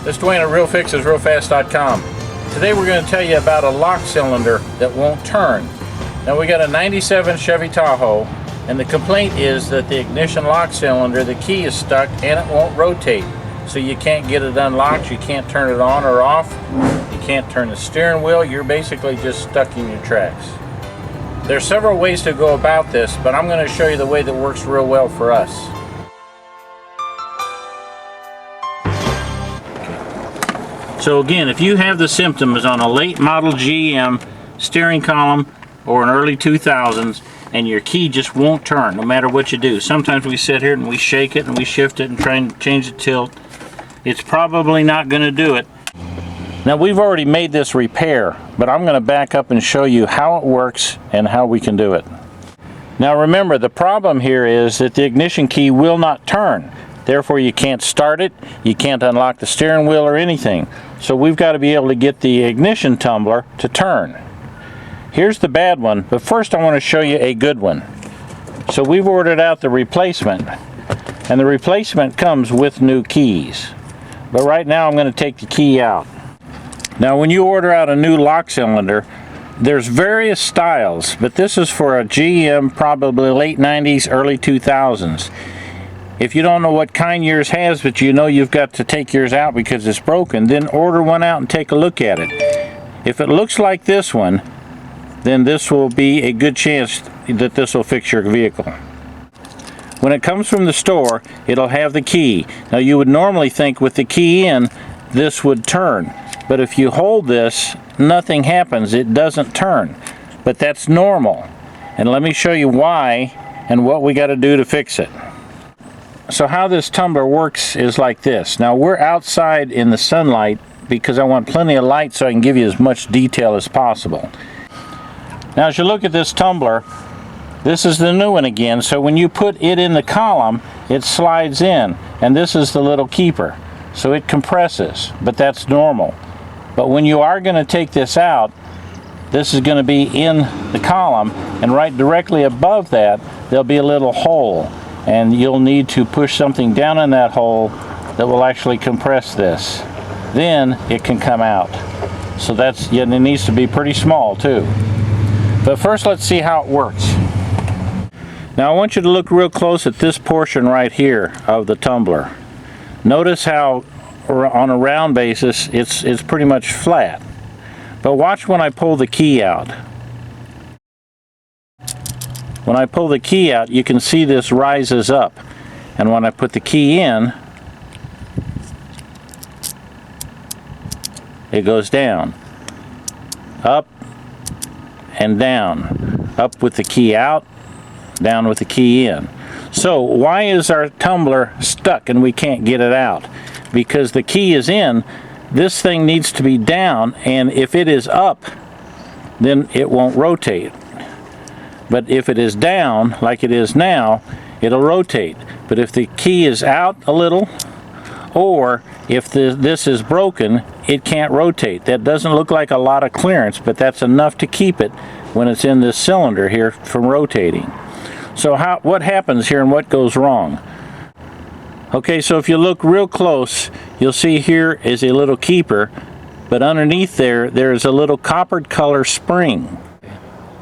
This is Dwayne at realfixesrealfast.com. Today we're going to tell you about a lock cylinder that won't turn. Now we got a 97 Chevy Tahoe, and the complaint is that the ignition lock cylinder, the key is stuck and it won't rotate. So you can't get it unlocked, you can't turn it on or off, you can't turn the steering wheel, you're basically just stuck in your tracks. There's several ways to go about this, but I'm going to show you the way that works real well for us. So again, if you have the symptoms on a late model GM steering column or an early 2000s and your key just won't turn no matter what you do. Sometimes we sit here and we shake it and we shift it and try and change the tilt. It's probably not going to do it. Now we've already made this repair, but I'm going to back up and show you how it works and how we can do it. Now remember, the problem here is that the ignition key will not turn. Therefore you can't start it, you can't unlock the steering wheel or anything. So we've got to be able to get the ignition tumbler to turn. Here's the bad one, but first I want to show you a good one. So we've ordered out the replacement, and the replacement comes with new keys. But right now I'm going to take the key out. Now when you order out a new lock cylinder, there's various styles, but this is for a GM, probably late 90s, early 2000s. If you don't know what kind yours has, but you know you've got to take yours out because it's broken, then order one out and take a look at it. If it looks like this one, then this will be a good chance that this will fix your vehicle. When it comes from the store, it'll have the key. Now you would normally think with the key in, this would turn. But if you hold this, nothing happens. It doesn't turn. But that's normal. And let me show you why and what we got to do to fix it. So how this tumbler works is like this. Now we're outside in the sunlight because I want plenty of light so I can give you as much detail as possible. Now as you look at this tumbler, this is the new one again, so when you put it in the column, it slides in, and this is the little keeper. So it compresses, but that's normal. But when you are going to take this out, this is going to be in the column, and right directly above that, there'll be a little hole. And you'll need to push something down in that hole that will actually compress this. Then it can come out. So that's, yeah, it needs to be pretty small too. But first let's see how it works. Now I want you to look real close at this portion right here of the tumbler. Notice how on a round basis it's pretty much flat. But watch when I pull the key out. When I pull the key out, you can see this rises up. And when I put the key in, it goes down. Up and down. Up with the key out, down with the key in. So why is our tumbler stuck and we can't get it out? Because the key is in, this thing needs to be down, and if it is up, then it won't rotate. But if it is down, like it is now, it'll rotate. But if the key is out a little, or if this is broken, it can't rotate. That doesn't look like a lot of clearance, but that's enough to keep it when it's in this cylinder here from rotating. So what happens here and what goes wrong? Okay, so if you look real close, you'll see here is a little keeper, but underneath there is a little coppered color spring.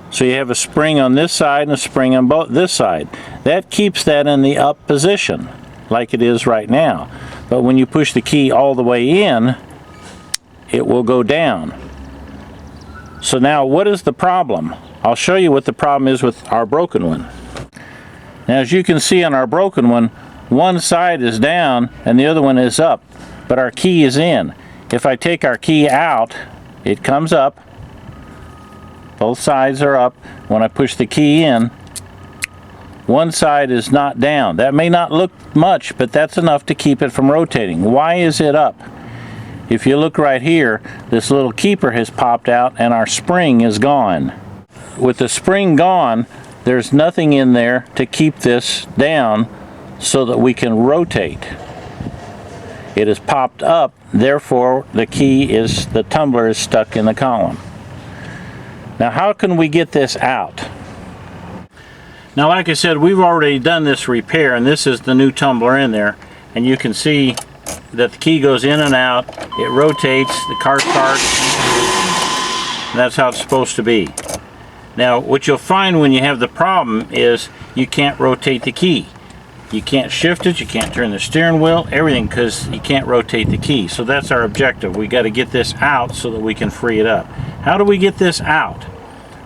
So you have a spring on this side and a spring on this side. That keeps that in the up position, like it is right now. But when you push the key all the way in, it will go down. So now what is the problem? I'll show you what the problem is with our broken one. Now as you can see on our broken one side is down and the other one is up, but our key is in. If I take our key out, it comes up. Both sides are up. When I push the key in, one side is not down. That may not look much, but that's enough to keep it from rotating. Why is it up? If you look right here, this little keeper has popped out and our spring is gone. With the spring gone, there's nothing in there to keep this down so that we can rotate. It is popped up, therefore the tumbler is stuck in the column. Now how can we get this out? Now like I said, we've already done this repair, and this is the new tumbler in there, and you can see that the key goes in and out, it rotates, the car starts, and that's how it's supposed to be. Now what you'll find when you have the problem is you can't rotate the key. You can't shift it, you can't turn the steering wheel, everything, because you can't rotate the key. So that's our objective. We got to get this out so that we can free it up. How do we get this out?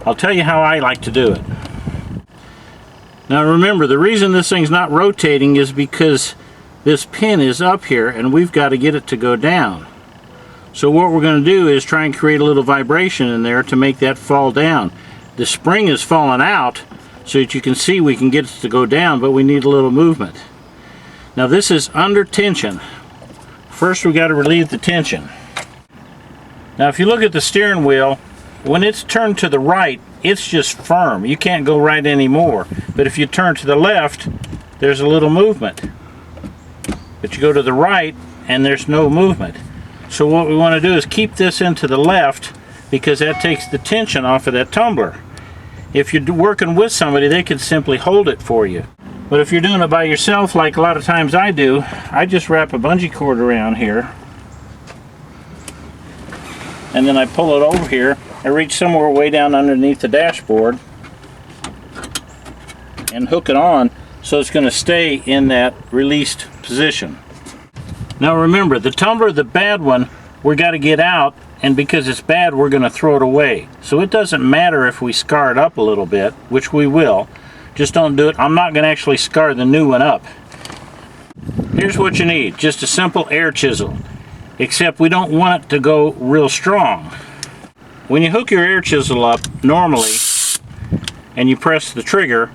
I'll tell you how I like to do it. Now remember, the reason this thing's not rotating is because this pin is up here and we've got to get it to go down. So what we're going to do is try and create a little vibration in there to make that fall down. The spring is falling out so that you can see we can get it to go down, but we need a little movement. Now this is under tension. First we got to relieve the tension. Now if you look at the steering wheel, when it's turned to the right, it's just firm. You can't go right anymore. But if you turn to the left, there's a little movement. But you go to the right and there's no movement. So what we want to do is keep this into the left, because that takes the tension off of that tumbler. If you're working with somebody, they can simply hold it for you. But if you're doing it by yourself, like a lot of times I do, I just wrap a bungee cord around here, and then I pull it over here. I reach somewhere way down underneath the dashboard and hook it on so it's going to stay in that released position. Now remember, the tumbler, the bad one, we got to get out, and because it's bad we're going to throw it away. So it doesn't matter if we scar it up a little bit, which we will. Just don't do it. I'm not going to actually scar the new one up. Here's what you need. Just a simple air chisel. Except we don't want it to go real strong. When you hook your air chisel up normally and you press the trigger,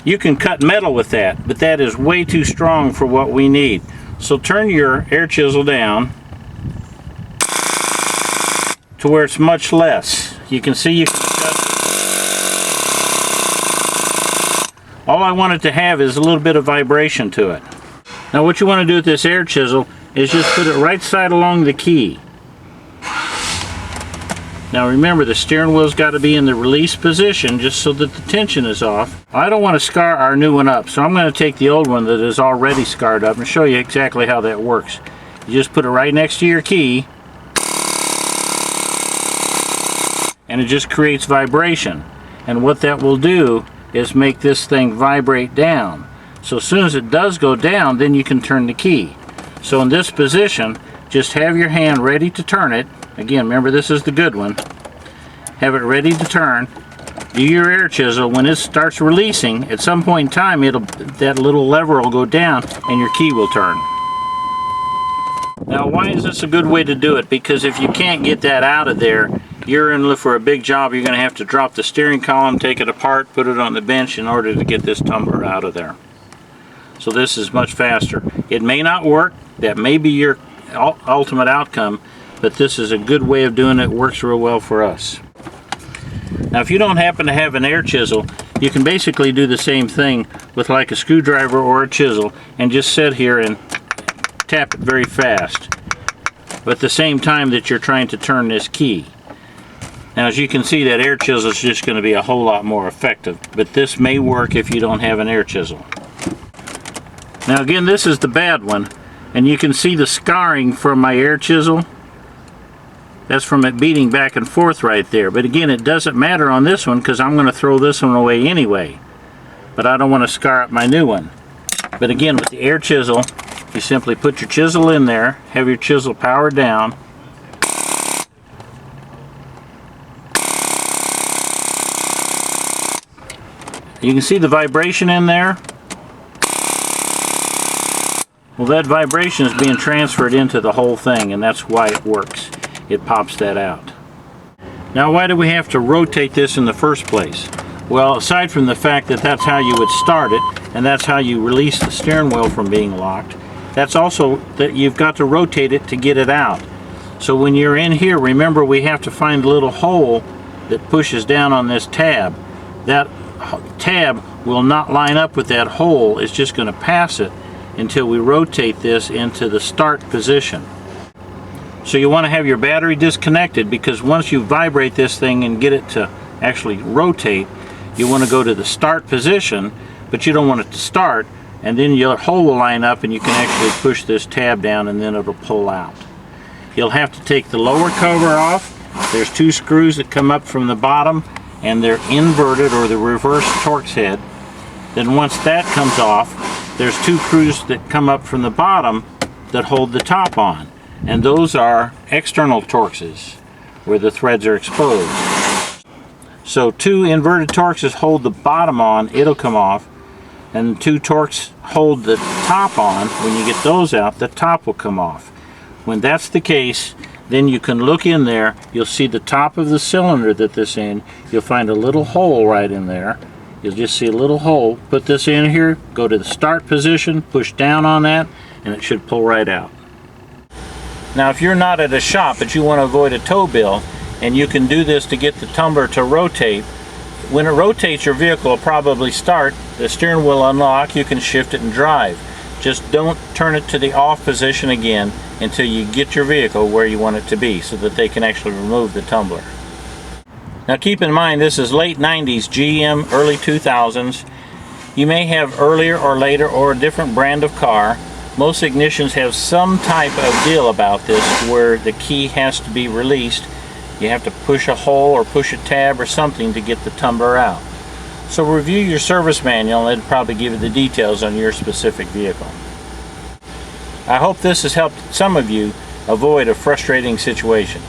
you can cut metal with that, but that is way too strong for what we need. So turn your air chisel down to where it's much less. You can see you can cut. All I want it to have is a little bit of vibration to it. Now what you want to do with this air chisel is just put it right side along the key. Now remember, the steering wheel's got to be in the release position just so that the tension is off. I don't want to scar our new one up, so I'm going to take the old one that is already scarred up and show you exactly how that works. You just put it right next to your key, and it just creates vibration. And what that will do is make this thing vibrate down. So as soon as it does go down, then you can turn the key. So in this position, just have your hand ready to turn it. Again, remember, this is the good one. Have it ready to turn. Do your air chisel. When it starts releasing, at some point in time, that little lever will go down and your key will turn. Now, why is this a good way to do it? Because if you can't get that out of there, you're in for a big job. You're going to have to drop the steering column, take it apart, put it on the bench in order to get this tumbler out of there. So this is much faster. It may not work. That may be your ultimate outcome, but this is a good way of doing it. It works real well for us. Now if you don't happen to have an air chisel, you can basically do the same thing with like a screwdriver or a chisel and just sit here and tap it very fast, but at the same time that you're trying to turn this key. Now as you can see, that air chisel is just going to be a whole lot more effective, but this may work if you don't have an air chisel. Now again, this is the bad one, and you can see the scarring from my air chisel. That's from it beating back and forth right there. But again, it doesn't matter on this one because I'm going to throw this one away anyway. But I don't want to scar up my new one. But again, with the air chisel, you simply put your chisel in there, have your chisel powered down. You can see the vibration in there. Well, that vibration is being transferred into the whole thing, and that's why it works. It pops that out. Now, why do we have to rotate this in the first place? Well, aside from the fact that that's how you would start it, and that's how you release the steering wheel from being locked, that's also that you've got to rotate it to get it out. So when you're in here, remember we have to find a little hole that pushes down on this tab. That tab will not line up with that hole. It's just going to pass it until we rotate this into the start position. So you want to have your battery disconnected, because once you vibrate this thing and get it to actually rotate, you want to go to the start position, but you don't want it to start. and then your hole will line up and you can actually push this tab down and then it'll pull out. You'll have to take the lower cover off. There's 2 screws that come up from the bottom and they're inverted, or the reverse Torx head. Then once that comes off, there's 2 screws that come up from the bottom that hold the top on, and those are external Torxes where the threads are exposed. So 2 inverted Torxes hold the bottom on, it'll come off, and 2 Torx hold the top on. When you get those out, the top will come off. When that's the case, then you can look in there. You'll see the top of the cylinder that this in. You'll find a little hole right in there. You'll just see a little hole. Put this in here, go to the start position, push down on that, and it should pull right out. Now if you're not at a shop but you want to avoid a tow bill, and you can do this to get the tumbler to rotate, when it rotates your vehicle will probably start, the steering wheel will unlock, you can shift it and drive. Just don't turn it to the off position again until you get your vehicle where you want it to be, so that they can actually remove the tumbler. Now keep in mind, this is late 90s GM, early 2000s. You may have earlier or later or a different brand of car. Most ignitions have some type of deal about this where the key has to be released. You have to push a hole or push a tab or something to get the tumbler out. So review your service manual and it'll probably give you the details on your specific vehicle. I hope this has helped some of you avoid a frustrating situation.